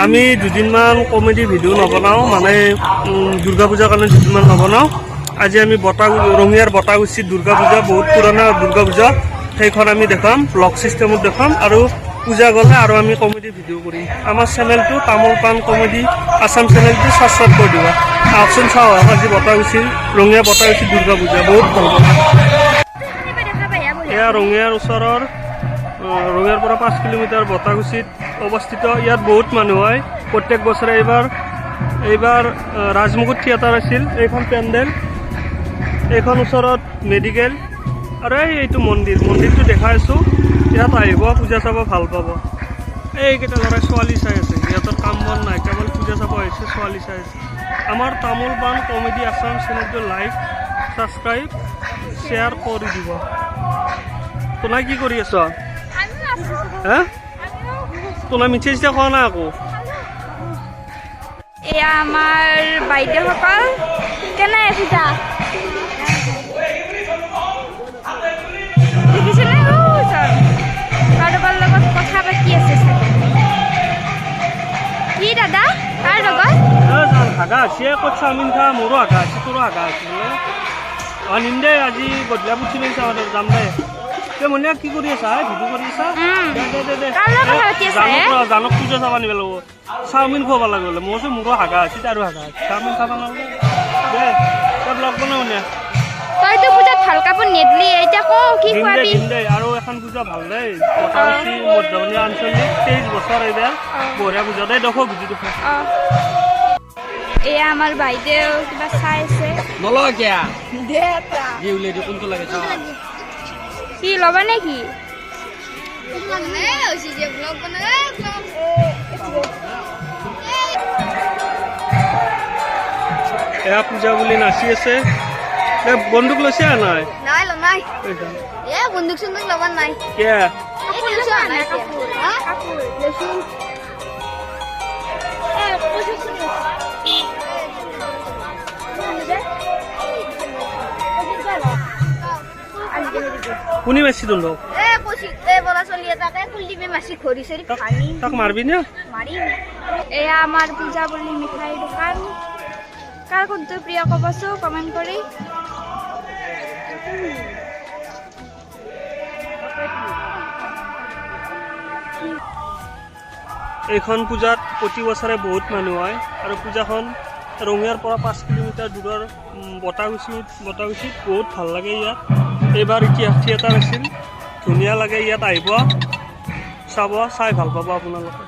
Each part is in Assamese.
আমি দুদিনমান কমেডি ভিডিঅ' নবনাওঁ মানে দুৰ্গা পূজাৰ কাৰণে দুদিনমান নবনাওঁ। আজি আমি ৰঙিয়াৰ বটাগুচিত দুৰ্গা পূজা বহুত পুৰণা দুৰ্গা পূজা সেইখন আমি দেখাম, ব্লগ ছিষ্টেমত দেখাম আৰু পূজা গ'লে আৰু আমি কমেডি ভিডিঅ' কৰিম। আমাৰ চেনেলটো তামোল পাণ কমেডি আছাম চেনেলটো ছাবস্ক্ৰাইব কৰি দিবা। আহকচোন চাওঁ আজি ৰঙিয়া বটাগুচিত দুৰ্গা পূজা বহুত ভাল পাব। এয়া ৰঙিয়াৰ ওচৰৰ ৰঙিয়াৰ পৰা 5 কিলোমিটাৰ বটাগুচিত অৱস্থিত। ইয়াত বহুত মানুহ হয় প্ৰত্যেক বছৰে। এইবাৰ ৰাজমুকুট থিয়েটাৰ আছিল, এইখন পেণ্ডেল, এইখন ওচৰত মেডিকেল আৰু এইটো মন্দিৰটো দেখাই আছোঁ। ইয়াত আহিব, পূজা চাব ভাল পাব। এইকেইটা ল'ৰাই ছোৱালী চাই আছে, সিহঁতৰ কাম বন নাই, কেৱল পূজা চাব আহিছে, ছোৱালী চাই আছে। আমাৰ তামোল পাণ কমেডি আছাম চেনেলটো লাইক ছাবস্ক্ৰাইব শ্বেয়াৰ কৰি দিব। তোনাই কি কৰি আছ? হা তোনাই মিঠাই চিঠাই খোৱা নাই আকৌ? এয়া আমাৰ বাইদেউসকল কেনে পূজা দেখিছেনে? কাৰোবাৰ লগত কথা পাতি আছে চাগে। কি দাদা কাৰ লগত? হাগা আছে, ক'ত চাওমিন খা? মোৰো হাগা আছে, তোৰো হাগা আছে বোলে। নিম দে, আজি গধূলা পুঠি লৈছা যাম দে। মনে কি কৰি আছা? ভিডিঅ' কৰি আছা? জানক পূজা চাব নিব লাগিব, চাওমিন খুৱাব লাগিব। মই কৈছোঁ মোৰো হাগা আছে, তাৰো হাগা আছে, চাওমিন খাব নালাগে দে। তই ব্লগ বনাও নে? তইতো পূজাত ভাল কাপোৰ নিদিলি, এতিয়া কওঁ কি খুৱাবি? দিম দে। আৰু এখন পূজা ভাল দেই, বটাগুচি মধ্যমণি আঞ্চলিক 23 বছৰ এইবাৰ বঢ়িয়া পূজা দেই। দেখো ভিডিঅ'টো এয়া আমাৰ বাইদেউ কিবা চাই আছে। কি ল'বা নেকি? এয়া পূজা বুলি নাচি আছে। বন্দুক লৈছে নাই? নাই বন্দুক চন্দুক ল'বা নাই। কিয়? কোনে মাছি তোক? তাক মাৰবি নে? এয়া আমাৰ পূজা বুলি মিঠাই দোকান। কাৰ কোনটো প্ৰিয় ক'বচোন কমেণ্ট কৰি। এইখন পূজাত প্ৰতি বছৰে বহুত মানুহ হয় আৰু পূজাখন ৰঙিয়াৰ পৰা 5 কিলোমিটাৰ দূৰৰ বটাগুচিত বহুত ভাল লাগে। ইয়াত এইবাৰ ইতিহাস থিয়েটাৰ আছিল, ধুনীয়া লাগে। ইয়াত আহিব, চাই ভাল পাব আপোনালোকে।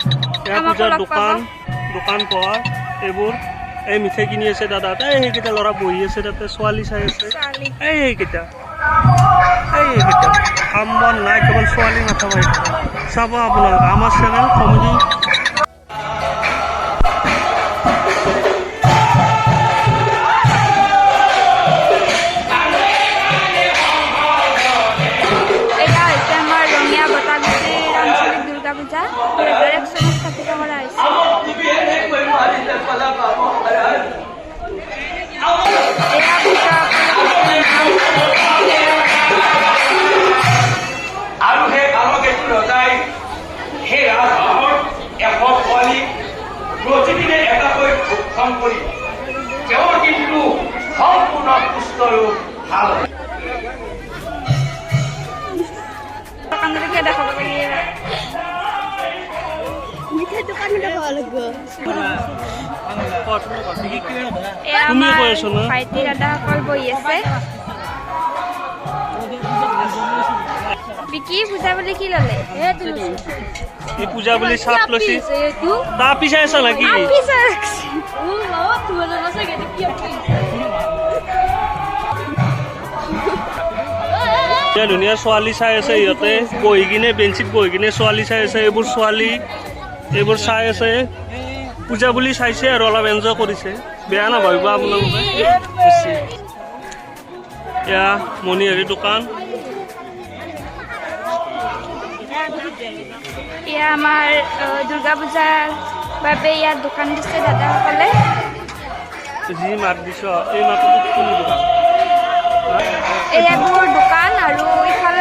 এয়া পূজাৰ দোকান পোহাৰ এইবোৰ। এই মিঠাই কিনি আছে দাদা। সেইকেইটা ল'ৰা বহি আছে তাতে, ছোৱালী চাই আছে। এইকেইটা কাম বন নাই, কেৱল ছোৱালী মাথা মাৰি থাকে। চাব আপোনালোকে আমাৰ চেনেল কমেডি। পূজা 2001 চনত স্থাপিত কৰা হৈছে। আৰু সেই কালকেতু ৰজাই সেই ৰাজহাঁহৰ 100 পোৱালি প্ৰতিদিনে এটাকৈ ভক্ষণ কৰি তেওঁৰ কিন্তু সম্পূৰ্ণ সুস্থ ৰূপ ভাল হয়। দেখাব লাগে ভাইটি দাদাসকল বহি আছে। বিকি পূজা বুলি কি ল'লে? এই পূজা বুলি চাপ লৈছে। তাৰ পিছাই আছা নেকি? ধুনীয়া ছোৱালী চাই আছে, সিহঁতে বহি কিনে বেঞ্চিত বহি কিনে ছোৱালী চাই আছে। এইবোৰ চাই আছে, পূজা বুলি চাইছে আৰু অলপ এনজয় কৰিছে। বেয়া নাভাবিব আপোনালোকে। এয়া মণিহাৰী দোকান। এয়া আমাৰ দুৰ্গা পূজাৰ বাবে ইয়াত দোকান দিছে দাদাসকলে। যি মাত দিছ এই মাতটো কোন দোকান? এইবোৰ দোকান আৰু ইফালে